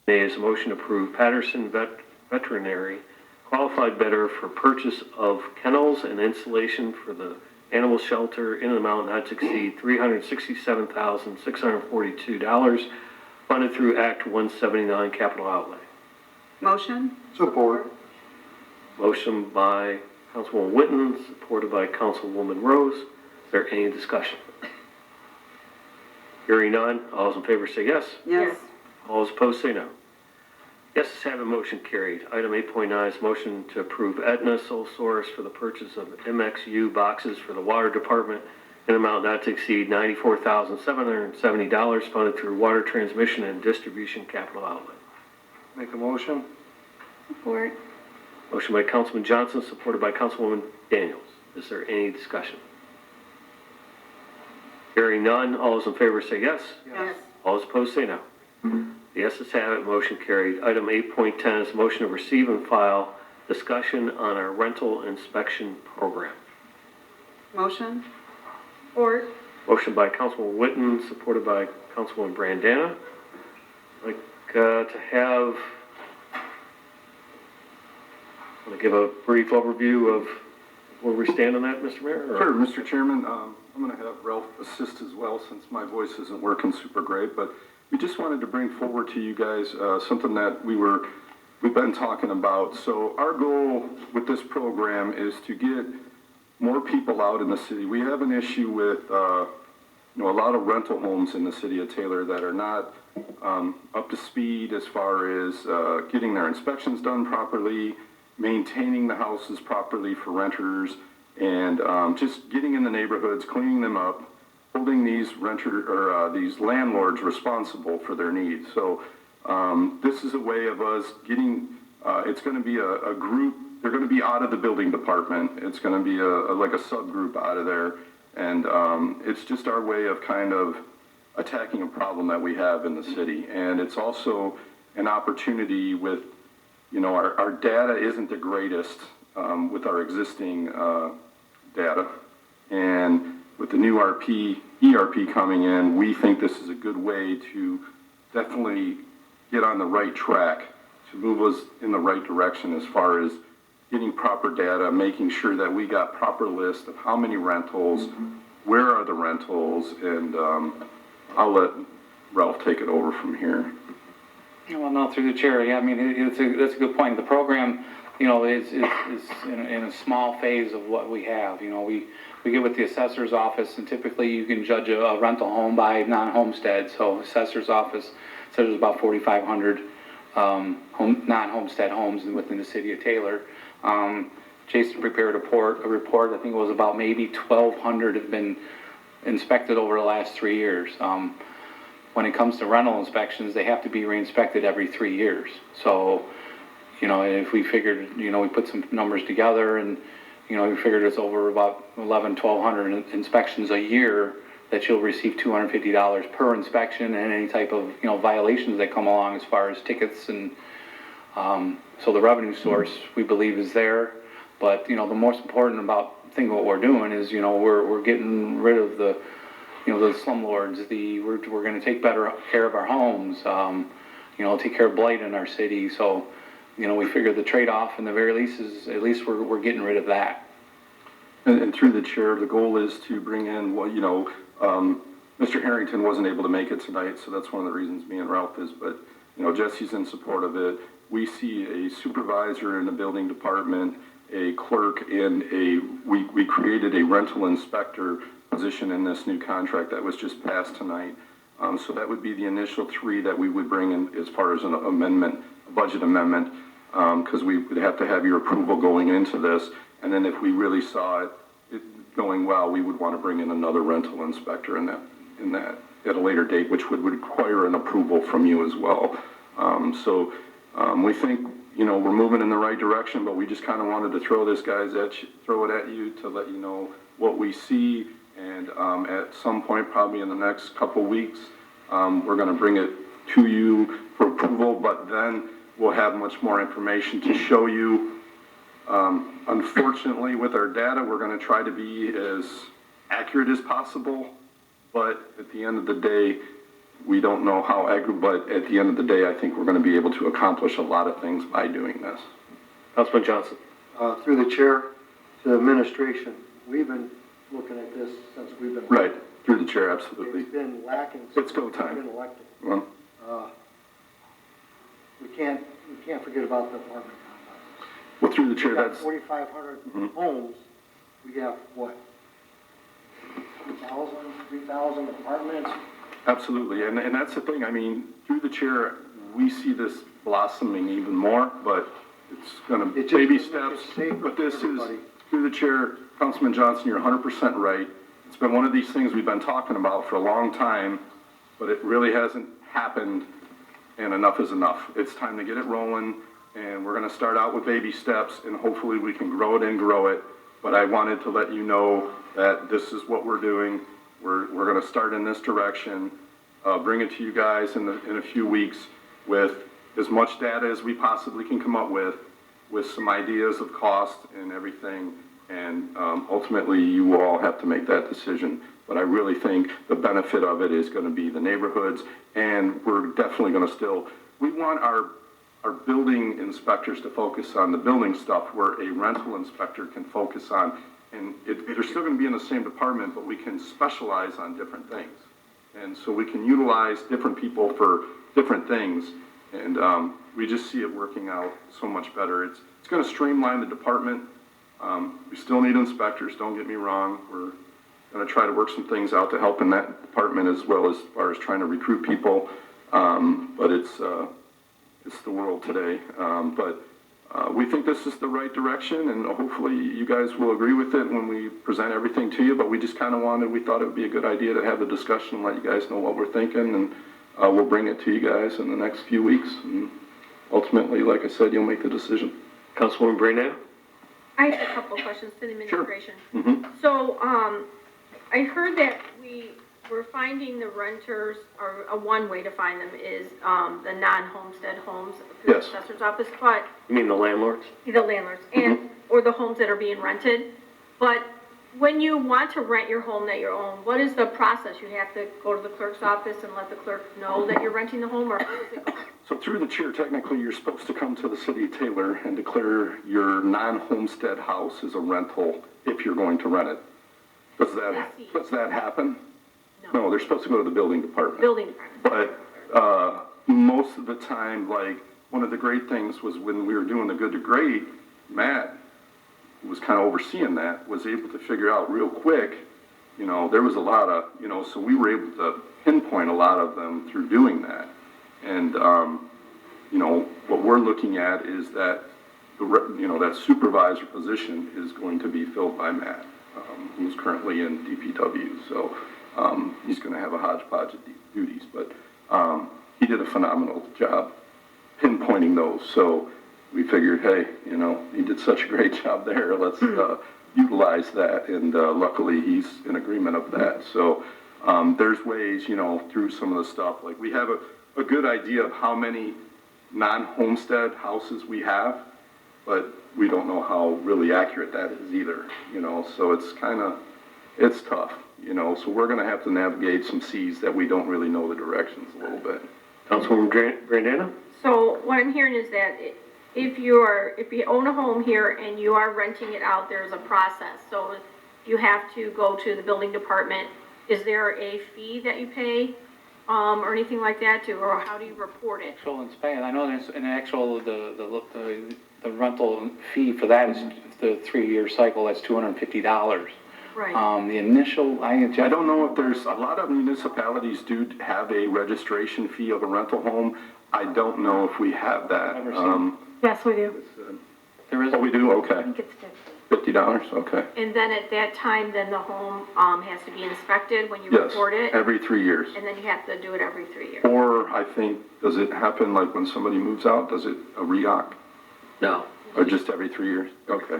A is a motion to approve Patterson Veterinary qualified bidder for purchase of kennels and installation for the animal shelter in an amount not to exceed $367,642, funded through Act 179 capital outlay. Motion? Support. Motion by Councilwoman Witten, supported by Councilwoman Rose. Is there any discussion? Hearing none, all those in favor say yes. Yes. All those opposed say no. Yes, have a motion carried. Item 8.9 is motion to approve Aetna Sole Source for the purchase of MXU boxes for the water department in an amount not to exceed $94,770, funded through water transmission and distribution capital outlay. Make a motion. Support. Motion by Councilman Johnson, supported by Councilwoman Daniels. Is there any discussion? Hearing none, all those in favor say yes. Yes. All those opposed say no. The yeses have it, motion carried. Item 8.10 is motion to receive and file discussion on our rental inspection program. Motion? Support. Motion by Councilwoman Witten, supported by Councilwoman Brandana. I'd like to give a brief overview of where we stand on that, Mr. Mayor? Sure, Mr. Chairman. I'm going to have Ralph assist as well since my voice isn't working super great, but we just wanted to bring forward to you guys something that we've been talking about. So our goal with this program is to get more people out in the city. We have an issue with a lot of rental homes in the city of Taylor that are not up to speed as far as getting their inspections done properly, maintaining the houses properly for renters, and just getting in the neighborhoods, cleaning them up, holding these these landlords responsible for their needs. So this is a way of us getting. It's going to be a group. They're going to be out of the building department. It's going to be like a subgroup out of there, and it's just our way of kind of attacking a problem that we have in the city. And it's also an opportunity with, our data isn't the greatest with our existing data, and with the new ERP coming in, we think this is a good way to definitely get on the right track to move us in the right direction as far as getting proper data, making sure that we got proper list of how many rentals, where are the rentals, and I'll let Ralph take it over from here. Well, no, through the chair, yeah, I mean, that's a good point. The program, is in a small phase of what we have. We get with the assessor's office, and typically you can judge a rental home by non-homestead. So assessor's office says there's about 4,500 non-homestead homes within the city of Taylor. Jason prepared a report. I think it was about maybe 1,200 have been inspected over the last 3 years. When it comes to rental inspections, they have to be re-inspected every 3 years. So, if we figured, we put some numbers together and, we figured it's over about 1,200 inspections a year that you'll receive $250 per inspection, and any type of, violations that come along as far as tickets. And so the revenue source, we believe, is there. But, the most important thing what we're doing is, we're getting rid of the slumlords. We're going to take better care of our homes, take care of blight in our city. So, we figure the trade-off, in the very least, is at least we're getting rid of that. And through the chair, the goal is to bring in, Mr. Harrington wasn't able to make it tonight, so that's one of the reasons me and Ralph is, but, Jesse's in support of it. We see a supervisor in the building department, a clerk, and we created a rental inspector position in this new contract that was just passed tonight. So that would be the initial 3 that we would bring in as far as an amendment, a budget amendment, because we would have to have your approval going into this. And then if we really saw it going well, we would want to bring in another rental inspector in that at a later date, which would require an approval from you as well. So we think, we're moving in the right direction, but we just kind of wanted to throw it at you to let you know what we see. And at some point, probably in the next couple weeks, we're going to bring it to you for approval, but then we'll have much more information to show you. Unfortunately, with our data, we're going to try to be as accurate as possible, but at the end of the day, we don't know how but at the end of the day, I think we're gonna be able to accomplish a lot of things by doing this. Councilman Johnson. Through the chair to the administration, we've been looking at this since we've been. Right, through the chair, absolutely. It's been lacking. It's go since time. we've been elected. Well, We can't forget about the apartment complex. well, through the We chair, got that's, 4,500 homes, we have what? 2,000, 3,000 apartments? absolutely, and that's the thing, I mean, through the chair, we see this blossoming even more, but it's gonna, It just baby doesn't make steps, it safer but this for is, everybody. through the chair, Councilman Johnson, you're 100% right. It's been one of these things we've been talking about for a long time, but it really hasn't happened, and enough is enough. It's time to get it rolling, and we're gonna start out with baby steps, and hopefully we can grow it and grow it. But I wanted to let you know that this is what we're doing. We're gonna start in this direction, bring it to you guys in a few weeks with as much data as we possibly can come up with some ideas of cost and everything. And ultimately, you all have to make that decision. But I really think the benefit of it is gonna be the neighborhoods, and we're definitely gonna we want our building inspectors to focus on the building stuff where a rental inspector can focus on, and they're still gonna be in the same department, but we can specialize on different things. And so we can utilize different people for different things, and we just see it working out so much better. It's gonna streamline the department. We still need inspectors, don't get me wrong. We're gonna try to work some things out to help in that department as well as far as trying to recruit people. But it's the world today. But we think this is the right direction, and hopefully you guys will agree with it when we present everything to you. But we just kind of we thought it would be a good idea to have the discussion and let you guys know what we're thinking, and we'll bring it to you guys in the next few weeks. And ultimately, like I said, you'll make the decision. Councilwoman Brandon. I have a couple of questions to the administration. Mhm. So, I heard that we're finding the renters, or one way to find them is, the non-homestead homes through the Yes. assessor's office, but You mean the landlords? the landlords, and, or the homes that are being rented. But when you want to rent your home that you own, what is the process? You have to go to the clerk's office and let the clerk know that you're renting the home, or how does it go? So through the chair, technically, you're supposed to come to the city of Taylor and declare your non-homestead house as a rental if you're going to rent it. Does that happen? No, they're supposed to go to the building department. Building department. But most of the time, like, one of the great things was when we were doing the Good to Great, Matt, who was kind of overseeing that, was able to figure out real quick, there was a lot of, so we were able to pinpoint a lot of them through doing that. And, what we're looking at is that, that supervisor position is going to be filled by Matt, who's currently in DPW. So he's going to have a hodgepodge of duties, but he did a phenomenal job pinpointing those. So we figured, hey, he did such a great job there. Let's utilize that. And luckily, he's in agreement of that. So there's ways, through some of the stuff. Like we have a good idea of how many non-homestead houses we have, but we don't know how really accurate that is either. So it's tough. So we're going to have to navigate some seas that we don't really know the directions a little bit. Councilwoman Brandana. So what I'm hearing is that if you own a home here and you are renting it out, there's a process. So you have to go to the building department. Is there a fee that you pay, or anything like that, or how do you report it? Actual inspection, I know there's an actual, the rental fee for that is the 3-year cycle, that's $250. Right. The initial, I don't know if there's, a lot of municipalities do have a registration fee of a rental home. I don't know if we have that. Never seen Yes, we do. there is, Oh, we do? Okay. I think it's 50. $50, okay. And then at that time, then the home has to be inspected when you Yes, report it, every 3 years. and then you have to do it every 3 years. Or I think, does it happen like when somebody moves out, does it a REOC? No. Or just every 3 years? Okay.